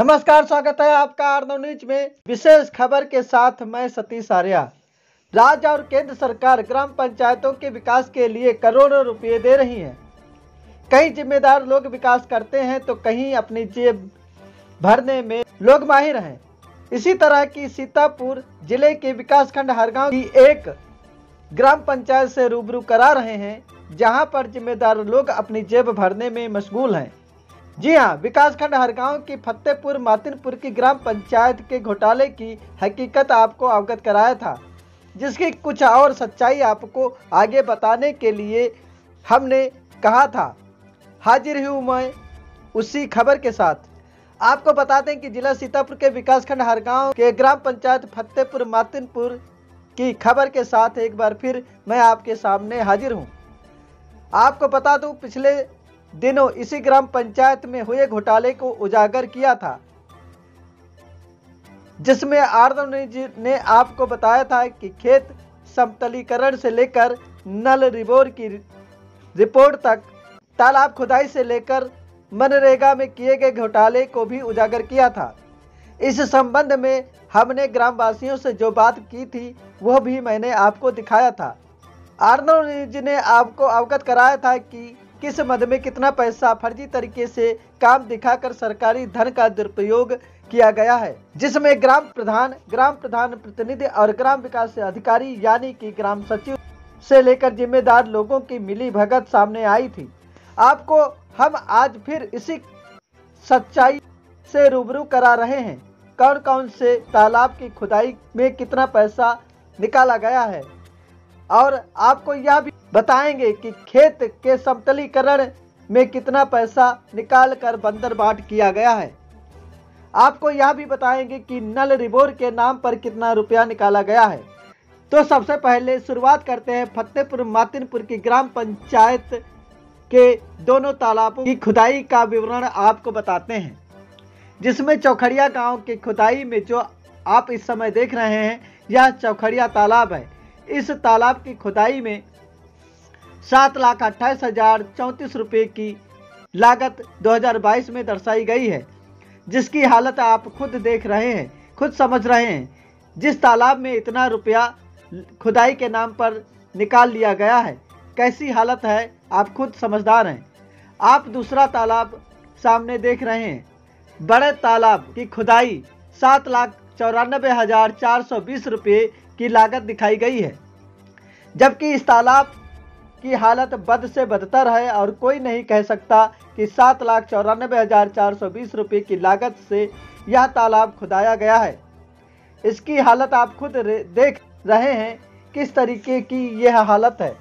नमस्कार, स्वागत है आपका आर्नव न्यूज में। विशेष खबर के साथ मैं सतीश आर्या। राज्य और केंद्र सरकार ग्राम पंचायतों के विकास के लिए करोड़ों रुपए दे रही है। कई जिम्मेदार लोग विकास करते हैं तो कहीं अपनी जेब भरने में लोग माहिर हैं। इसी तरह की सीतापुर जिले के विकासखंड हरगांव की एक ग्राम पंचायत से रूबरू करा रहे हैं, जहां पर जिम्मेदार लोग अपनी जेब भरने में मशगूल हैं। जी हां, विकासखंड हरगांव की फतेहपुर मातिनपुर की ग्राम पंचायत के घोटाले की हकीकत आपको अवगत कराया था, जिसकी कुछ और सच्चाई आपको आगे बताने के लिए हमने कहा था। हाजिर हूँ मैं उसी खबर के साथ। आपको बता दें कि जिला सीतापुर के विकासखंड हरगांव के ग्राम पंचायत फतेहपुर मातिनपुर की खबर के साथ एक बार फिर मैं आपके सामने हाजिर हूँ। आपको बता दूं, पिछले दिनों इसी ग्राम पंचायत में हुए घोटाले को उजागर किया था, जिसमें आर्नव न्यूज ने आपको बताया था कि खेत समतलीकरण से लेकर नल रिबोर की रिपोर्ट तक, तालाब खुदाई से लेकर मनरेगा में किए गए घोटाले को भी उजागर किया था। इस संबंध में हमने ग्रामवासियों से जो बात की थी वह भी मैंने आपको दिखाया था। आर्नव न्यूज ने आपको अवगत कराया था कि किस मद में कितना पैसा फर्जी तरीके से काम दिखाकर सरकारी धन का दुरुपयोग किया गया है, जिसमें ग्राम प्रधान प्रतिनिधि और ग्राम विकास अधिकारी यानी कि ग्राम सचिव से लेकर जिम्मेदार लोगों की मिली भगत सामने आई थी। आपको हम आज फिर इसी सच्चाई से रूबरू करा रहे हैं। कौन कौन से तालाब की खुदाई में कितना पैसा निकाला गया है, और आपको यह भी बताएंगे कि खेत के समतलीकरण में कितना पैसा निकाल कर बंदरबाट किया गया है। आपको यह भी बताएंगे कि नल रिबोर के नाम पर कितना रुपया निकाला गया है। तो सबसे पहले शुरुआत करते हैं फतेहपुर मातिनपुर की ग्राम पंचायत के दोनों तालाबों की खुदाई का विवरण आपको बताते हैं, जिसमें चौखड़िया गांव की खुदाई में जो आप इस समय देख रहे हैं, यह चौखड़िया तालाब है। इस तालाब की खुदाई में 7,28,034 रुपये की लागत 2022 में दर्शाई गई है, जिसकी हालत आप खुद देख रहे हैं, खुद समझ रहे हैं। जिस तालाब में इतना रुपया खुदाई के नाम पर निकाल लिया गया है, कैसी हालत है आप खुद समझदार हैं। आप दूसरा तालाब सामने देख रहे हैं। बड़े तालाब की खुदाई 7,94,420 रुपये की लागत दिखाई गई है, जबकि इस तालाब की हालत बद से बदतर है और कोई नहीं कह सकता कि 7,94,420 रुपये की लागत से यह तालाब खुदाया गया है। इसकी हालत आप खुद देख रहे हैं, किस तरीके की यह हालत है।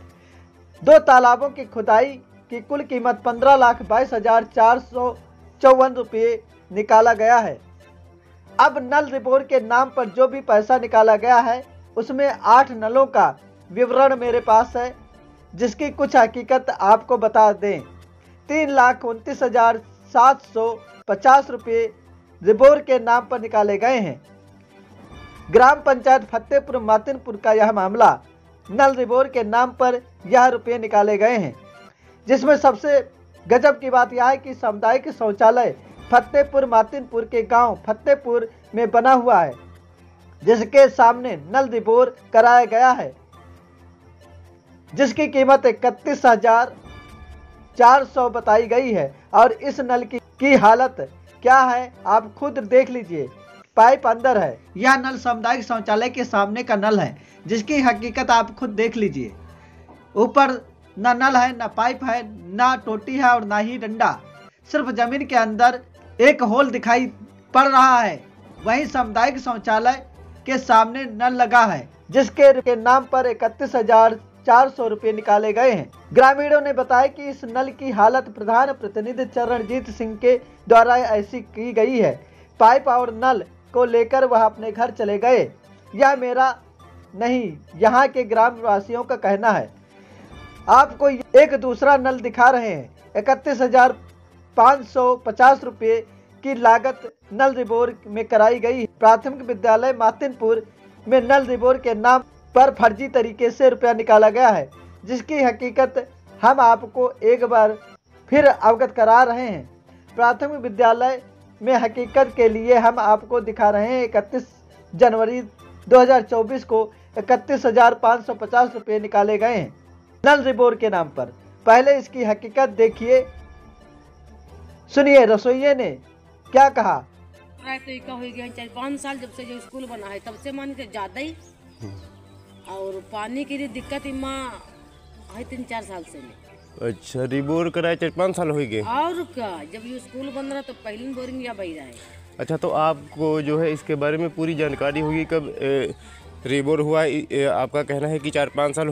दो तालाबों की खुदाई की कुल कीमत 15,22,454 रुपये निकाला गया है। अब नल रिबोर के नाम पर जो भी पैसा निकाला गया है, उसमें 8 नलों का विवरण मेरे पास है, जिसकी कुछ हकीकत आपको बता दें। 3,29,750 रुपये रिबोर के नाम पर निकाले गए हैं। ग्राम पंचायत फतेहपुर मातिनपुर का यह मामला, नल रिबोर के नाम पर यह रुपये निकाले गए हैं, जिसमें सबसे गजब की बात यह है कि सामुदायिक शौचालय फतेहपुर मातिनपुर के गांव फतेहपुर में बना हुआ है, जिसके सामने नल रिबोर कराया गया है, जिसकी कीमत 31,400 बताई गई है। और इस नल की हालत क्या है आप खुद देख लीजिए। पाइप अंदर है। यह नल सामुदायिक शौचालय के सामने का नल है, जिसकी हकीकत आप खुद देख लीजिए। ऊपर ना नल है, ना पाइप है, ना टोटी है और ना ही डंडा। सिर्फ जमीन के अंदर एक होल दिखाई पड़ रहा है। वहीं सामुदायिक शौचालय के सामने नल लगा है, जिसके नाम पर 31,400 रुपये निकाले गए हैं। ग्रामीणों ने बताया कि इस नल की हालत प्रधान प्रतिनिधि चरणजीत सिंह के द्वारा ऐसी की गई है। पाइप और नल को लेकर वह अपने घर चले गए। यह मेरा नहीं, यहाँ के ग्रामवासियों का कहना है। आपको एक दूसरा नल दिखा रहे हैं। 31,550 रुपये की लागत नल रिबोर में कराई गई। प्राथमिक विद्यालय मातिनपुर में नल रिबोर के नाम पर फर्जी तरीके से रुपया निकाला गया है, जिसकी हकीकत हम आपको एक बार फिर अवगत करा रहे हैं। प्राथमिक विद्यालय में हकीकत के लिए हम आपको दिखा रहे हैं 31 जनवरी 2024 को 31,550 रुपये निकाले गए हैं नल रिबोर के नाम पर। पहले इसकी हकीकत देखिए, सुनिए रसोइये ने क्या कहा। तो हो गया 4-5 साल जब से जो स्कूल बना है तब से मानी तो ज्यादा ही, और पानी की दिक्कत इमा है 3-4 साल से नहीं। अच्छा, रिबोर कराए 4-5 साल हो गए। और क्या, जब ये स्कूल बन रहा तो पहली बोरिंग या बह रहा है। अच्छा, तो आपको जो है इसके बारे में पूरी जानकारी होगी कब रिबोर हुआ। आपका कहना है कि 4-5 साल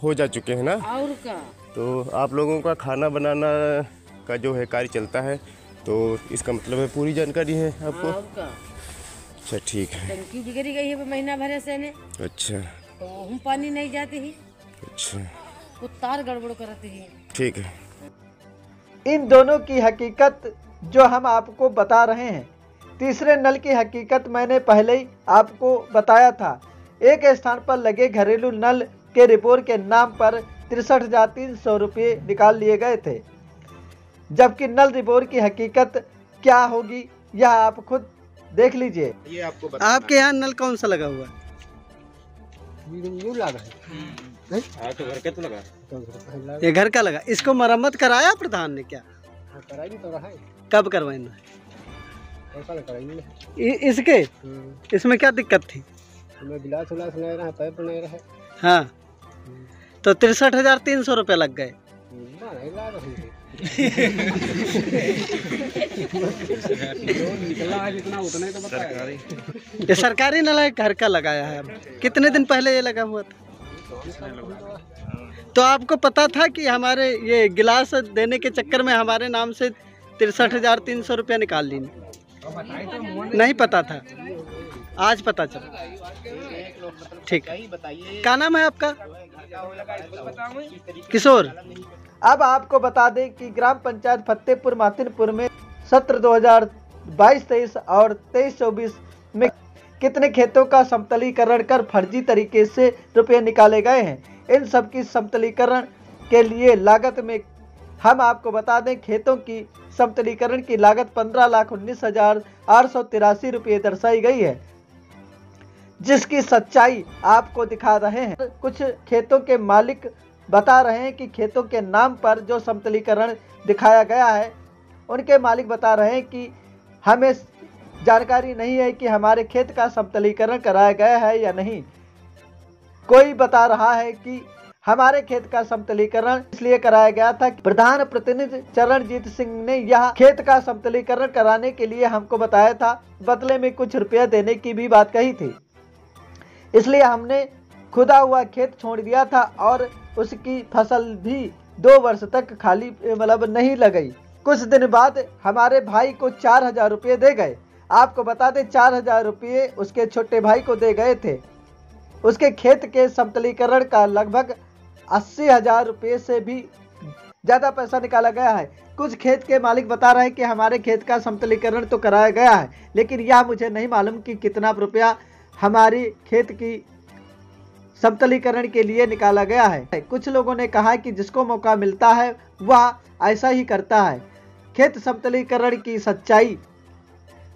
हो जा चुके हैं ना। और क्या, तो आप लोगों का खाना बनाना का जो है कार्य चलता है, तो इसका मतलब है पूरी जानकारी है आपको। और क्या। अच्छा ठीक है। टंकी बिगड़ी गई है महीना भर से ने। अच्छा, तो हम पानी नहीं जाते ही। अच्छा, वो तार गड़बड़ करते ही। ठीक है। इन दोनों की हकीकत जो हम आपको बता रहे हैं। तीसरे नल की हकीकत मैंने पहले ही आपको बताया था। एक स्थान पर लगे घरेलू नल के रिपोर्ट के नाम पर 63,300 रुपये निकाल लिए गए थे, जबकि नल रिपोर्ट की हकीकत क्या होगी यह आप खुद देख लीजिए। ये आपको आपके यहाँ नल कौन सा लगा हुआ है? तो घर के तो लगा, ये घर का लगा। इसको मरम्मत कराया प्रधान ने क्या? कराई तो रहा है। कब करवाना? ऐसा कराई इसके इसमें क्या दिक्कत थी? हमें गिलास उलास नहीं रहा, पाइप नहीं रहा। हाँ, तो 63,300 रुपये लग गए। निकला है जितना उतना ही तो बताया। ये सरकारी नल है, घर का लगाया है। अब कितने दिन पहले ये लगा हुआ था? तो आपको पता था कि हमारे ये गिलास देने के चक्कर में हमारे नाम से 63,300 रुपया निकाल ली? नहीं पता था, आज पता चला। ठीक है, क्या नाम है आपका? किशोर। अब आपको बता दें कि ग्राम पंचायत फतेहपुर मातिनपुर में सत्र 2022-23 और 23-24 में कितने खेतों का समतलीकरण कर फर्जी तरीके से रुपये निकाले गए हैं। इन सब की समतलीकरण के लिए लागत में हम आपको बता दें, खेतों की समतलीकरण की लागत 15,19,883 रुपये दर्शाई गई है, जिसकी सच्चाई आपको दिखा रहे हैं। कुछ खेतों के मालिक बता रहे हैं कि खेतों के नाम पर जो समतलीकरण दिखाया गया है, उनके मालिक बता रहे हैं कि हमें जानकारी नहीं है कि हमारे खेत का समतलीकरण कराया गया है या नहीं। कोई बता रहा है कि हमारे खेत का समतलीकरण इसलिए कराया गया था कि प्रधान प्रतिनिधि चरणजीत सिंह ने यह खेत का समतलीकरण कराने के लिए हमको बताया था, बदले में कुछ रुपया देने की भी बात कही थी, इसलिए हमने खुदा हुआ खेत छोड़ दिया था और उसकी फसल भी 2 वर्ष तक खाली मतलब नहीं लगाई। कुछ दिन बाद हमारे भाई को 4,000 रुपये दे गए। आपको बता दें 4,000 रुपये उसके छोटे भाई को दे गए थे। उसके खेत के समतलीकरण का लगभग 80,000 रुपये से भी ज़्यादा पैसा निकाला गया है। कुछ खेत के मालिक बता रहे हैं कि हमारे खेत का समतलीकरण तो कराया गया है, लेकिन यह मुझे नहीं मालूम कि कितना रुपया हमारी खेत की समतलीकरण के लिए निकाला गया है। कुछ लोगों ने कहा कि जिसको मौका मिलता है वह ऐसा ही करता है। खेत समतलीकरण की सच्चाई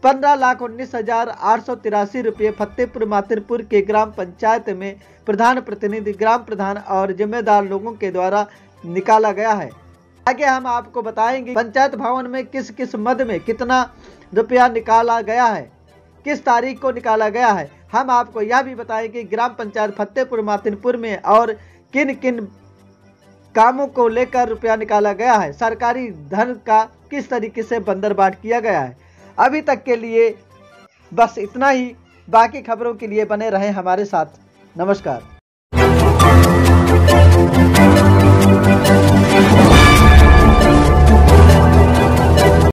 15,19,883 रुपये फतेहपुर मातिनपुर के ग्राम पंचायत में प्रधान प्रतिनिधि, ग्राम प्रधान और जिम्मेदार लोगों के द्वारा निकाला गया है। आगे हम आपको बताएंगे पंचायत भवन में किस किस मद में कितना रुपया निकाला गया है, किस तारीख को निकाला गया है। हम आपको यह भी बताएंगे ग्राम पंचायत फतेहपुर मातिनपुर में और किन किन कामों को लेकर रुपया निकाला गया है, सरकारी धन का किस तरीके से बंदरबाट किया गया है। अभी तक के लिए बस इतना ही। बाकी खबरों के लिए बने रहें हमारे साथ। नमस्कार।